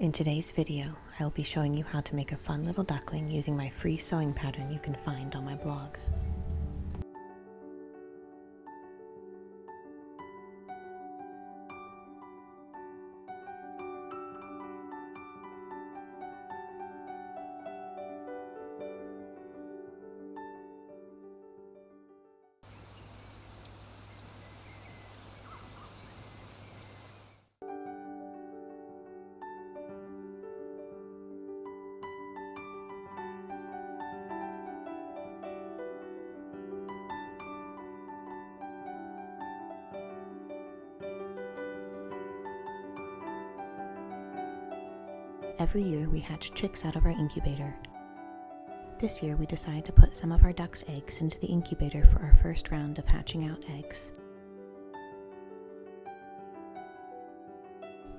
In today's video, I will be showing you how to make a fun little duckling using my free sewing pattern you can find on my blog. Every year we hatch chicks out of our incubator. This year we decided to put some of our ducks' eggs into the incubator for our first round of hatching out eggs.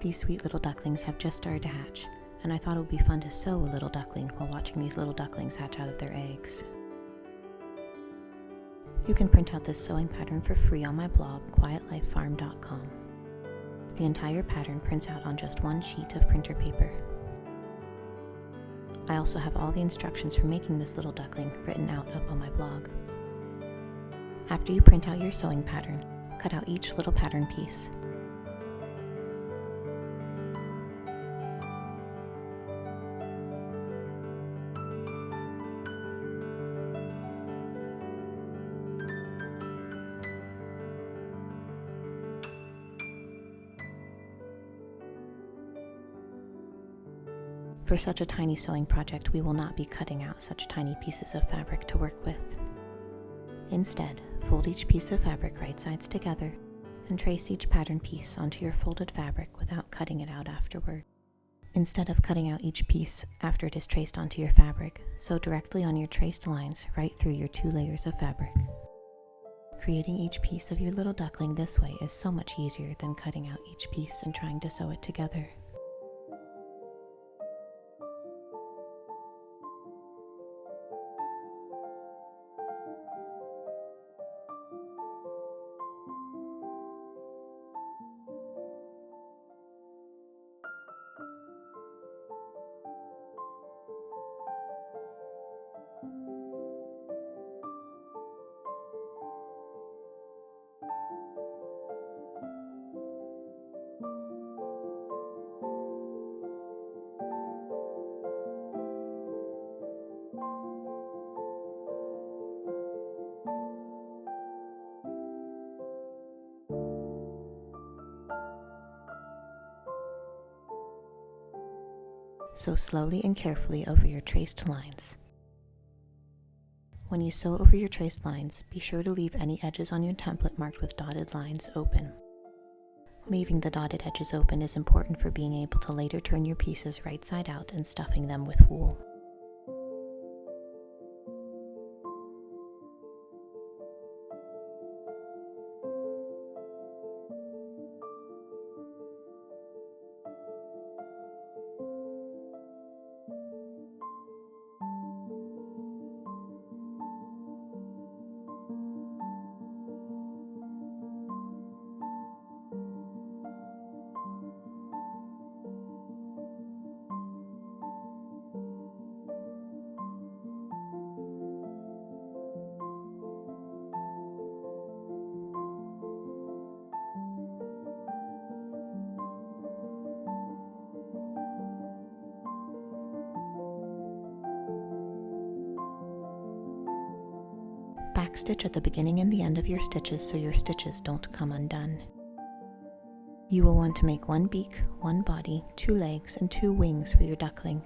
These sweet little ducklings have just started to hatch, and I thought it would be fun to sew a little duckling while watching these little ducklings hatch out of their eggs. You can print out this sewing pattern for free on my blog, quietlifefarm.com. The entire pattern prints out on just one sheet of printer paper. I also have all the instructions for making this little duckling written out up on my blog. After you print out your sewing pattern, cut out each little pattern piece. For such a tiny sewing project, we will not be cutting out such tiny pieces of fabric to work with. Instead, fold each piece of fabric right sides together and trace each pattern piece onto your folded fabric without cutting it out afterward. Instead of cutting out each piece after it is traced onto your fabric, sew directly on your traced lines right through your 2 layers of fabric. Creating each piece of your little duckling this way is so much easier than cutting out each piece and trying to sew it together. Sew slowly and carefully over your traced lines. When you sew over your traced lines, be sure to leave any edges on your template marked with dotted lines open. Leaving the dotted edges open is important for being able to later turn your pieces right side out and stuffing them with wool. Backstitch at the beginning and the end of your stitches so your stitches don't come undone. You will want to make 1 beak, 1 body, 2 legs, and 2 wings for your duckling.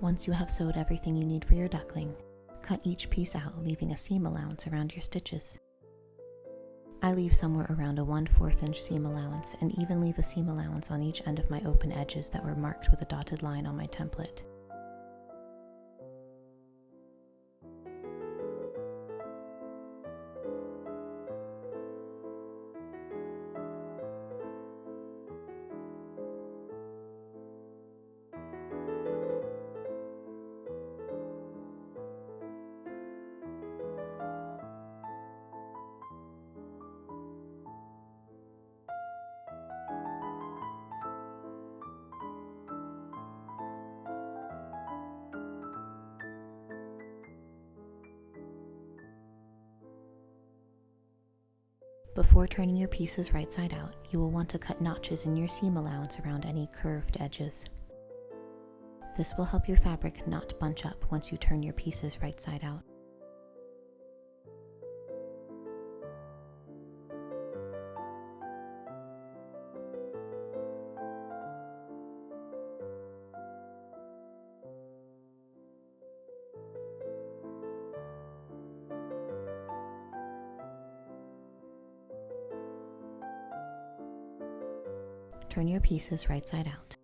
Once you have sewed everything you need for your duckling, cut each piece out, leaving a seam allowance around your stitches. I leave somewhere around a 1/4 inch seam allowance and even leave a seam allowance on each end of my open edges that were marked with a dotted line on my template. Before turning your pieces right side out, you will want to cut notches in your seam allowance around any curved edges. This will help your fabric not bunch up once you turn your pieces right side out. Turn your pieces right side out.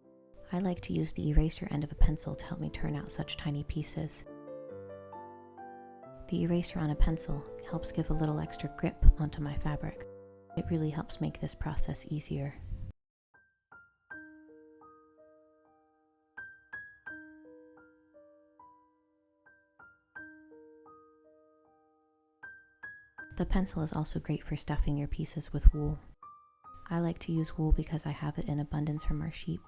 I like to use the eraser end of a pencil to help me turn out such tiny pieces. The eraser on a pencil helps give a little extra grip onto my fabric. It really helps make this process easier. The pencil is also great for stuffing your pieces with wool. I like to use wool because I have it in abundance from our sheep.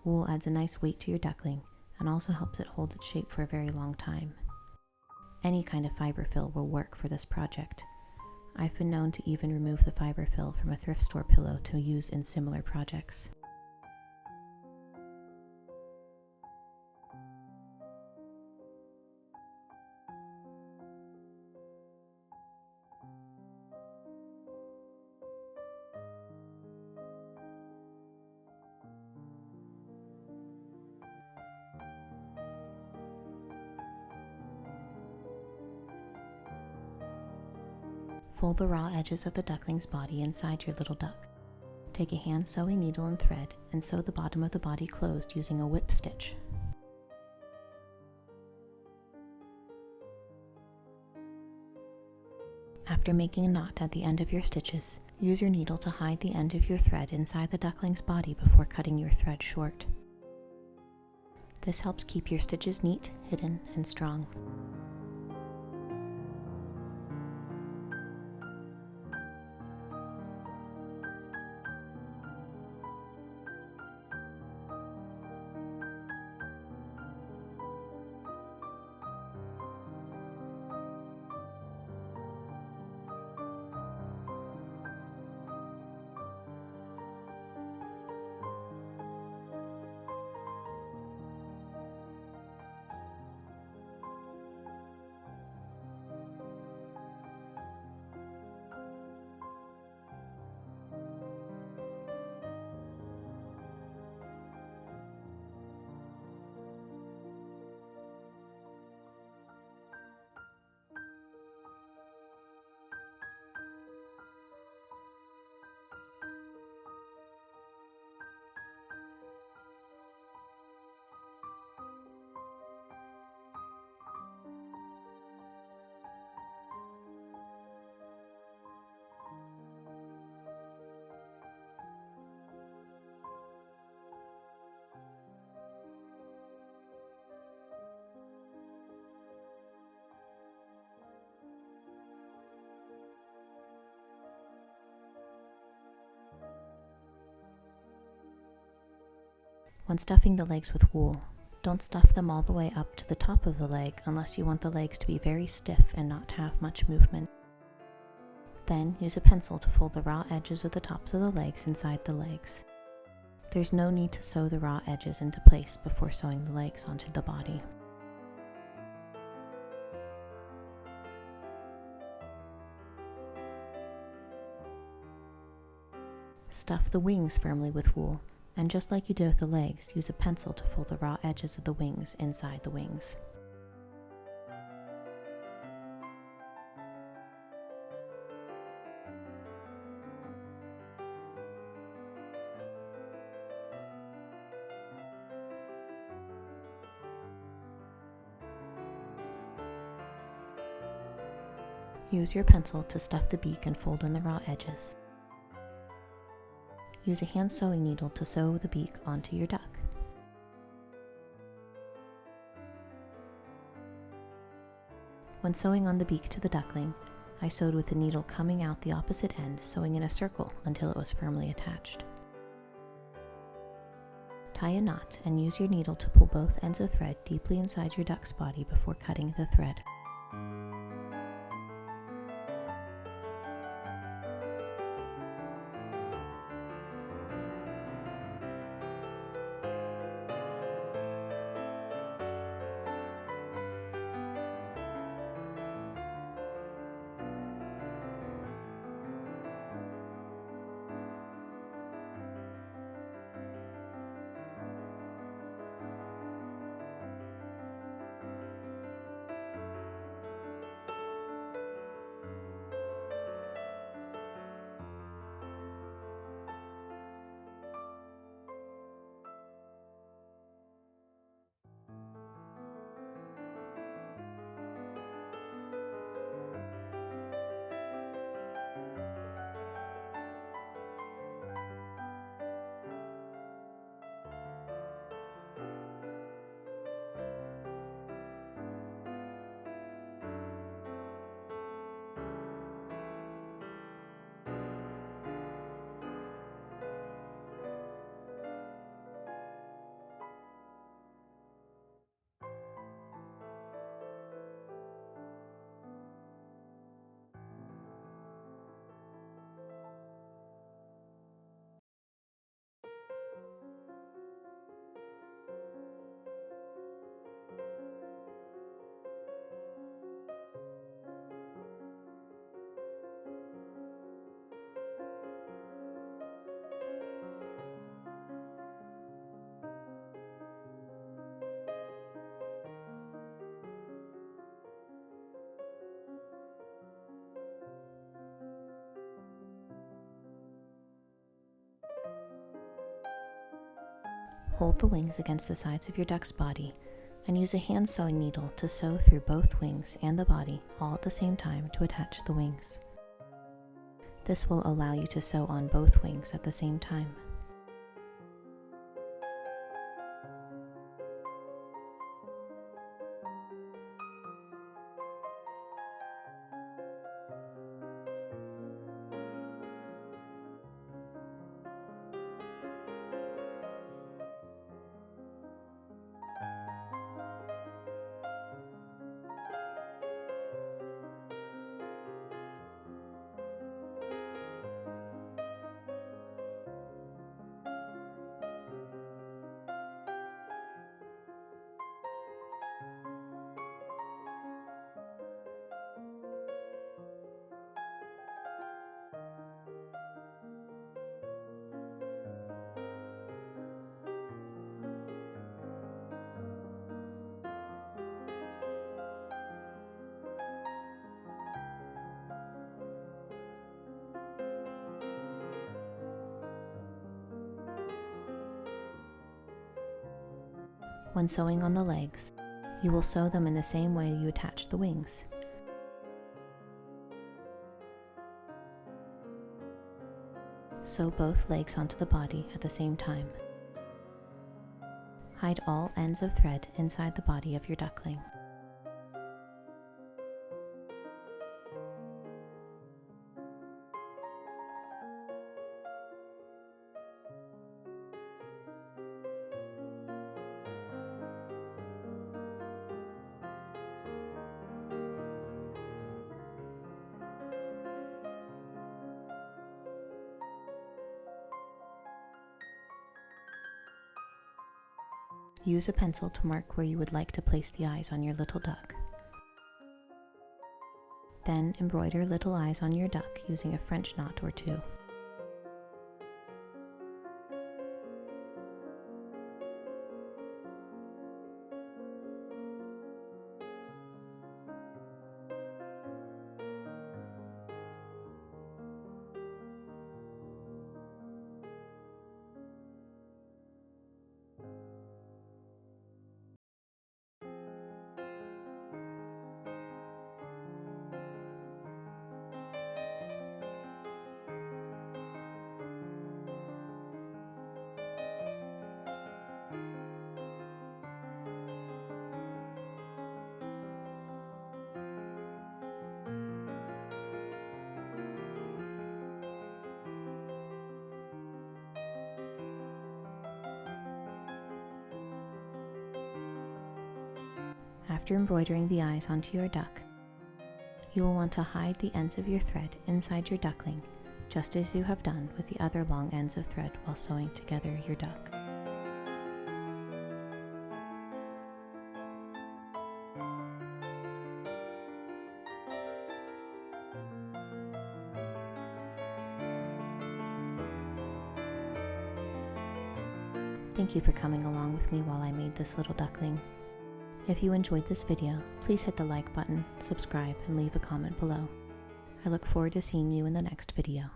Wool adds a nice weight to your duckling and also helps it hold its shape for a very long time. Any kind of fiber fill will work for this project. I've been known to even remove the fiber fill from a thrift store pillow to use in similar projects. Fold the raw edges of the duckling's body inside your little duck. Take a hand sewing needle and thread and sew the bottom of the body closed using a whip stitch. After making a knot at the end of your stitches, use your needle to hide the end of your thread inside the duckling's body before cutting your thread short. This helps keep your stitches neat, hidden, and strong. When stuffing the legs with wool, don't stuff them all the way up to the top of the leg unless you want the legs to be very stiff and not have much movement. Then use a pencil to fold the raw edges of the tops of the legs inside the legs. There's no need to sew the raw edges into place before sewing the legs onto the body. Stuff the wings firmly with wool And just like you did with the legs, use a pencil to fold the raw edges of the wings inside the wings. Use your pencil to stuff the beak and fold in the raw edges. Use a hand sewing needle to sew the beak onto your duck. When sewing on the beak to the duckling, I sewed with the needle coming out the opposite end, sewing in a circle until it was firmly attached. Tie a knot and use your needle to pull both ends of thread deeply inside your duck's body before cutting the thread. Hold the wings against the sides of your duck's body and use a hand sewing needle to sew through both wings and the body all at the same time to attach the wings. This will allow you to sew on both wings at the same time. When sewing on the legs, you will sew them in the same way you attach the wings. Sew both legs onto the body at the same time. Hide all ends of thread inside the body of your duckling. Use a pencil to mark where you would like to place the eyes on your little duck. Then embroider little eyes on your duck using a French knot or two. After embroidering the eyes onto your duck, you will want to hide the ends of your thread inside your duckling, just as you have done with the other long ends of thread while sewing together your duck. Thank you for coming along with me while I made this little duckling. If you enjoyed this video, please hit the like button, subscribe, and leave a comment below. I look forward to seeing you in the next video.